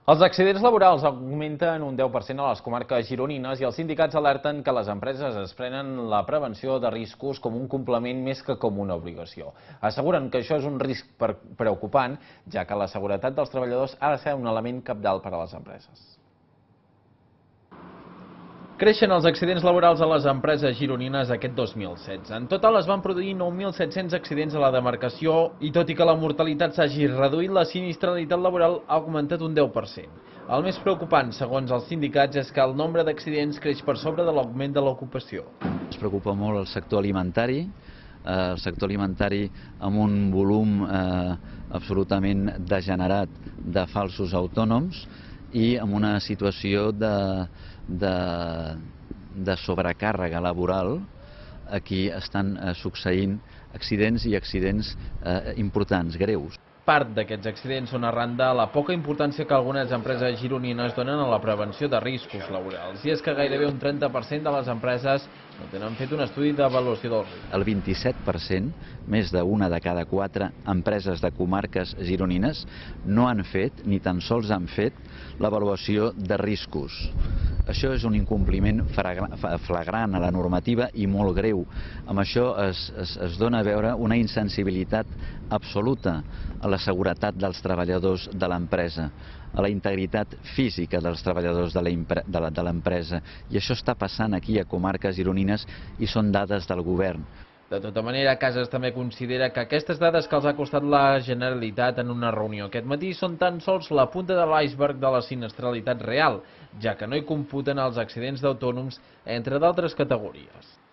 Els accidents laborals augmenten un 10% a les comarques gironines i els sindicats alerten que les empreses es prenen la prevenció de riscos com un complement més que com una obligació. Asseguren que això és un risc preocupant, ja que la seguretat dels treballadors ha de ser un element cabdal per a les empreses. Creixen els accidents laborals a les empreses gironines aquest 2016. En total es van produir 9.700 accidents a la demarcació i tot i que la mortalitat s'hagi reduït, la sinistralitat laboral ha augmentat un 10%. El més preocupant, segons els sindicats, és que el nombre d'accidents creix per sobre de l'augment de l'ocupació. Ens preocupa molt el sector alimentari amb un volum absolutament degenerat de falsos autònoms i amb una situació de sobrecàrrega laboral. Aquí estan succeint accidents i accidents importants, greus. Part d'aquests accidents són arran de la poca importància que algunes empreses gironines donen a la prevenció de riscos laborals. I és que gairebé un 30% de les empreses no tenen fet un estudi d'avaluació del risc. El 27%, més d'una de cada 4 empreses de comarques gironines, no han fet, ni tan sols han fet, l'avaluació de riscos. Això és un incompliment flagrant a la normativa i molt greu. Amb això es dona a veure una insensibilitat absoluta a la seguretat dels treballadors de l'empresa, a la integritat física dels treballadors de l'empresa. I això està passant aquí a comarques gironines i són dades del govern. De tota manera, Casas també considera que aquestes dades que els ha costat la Generalitat en una reunió aquest matí són tan sols la punta de l'iceberg de la sinistralitat real, ja que no hi computen els accidents d'autònoms, entre d'altres categories.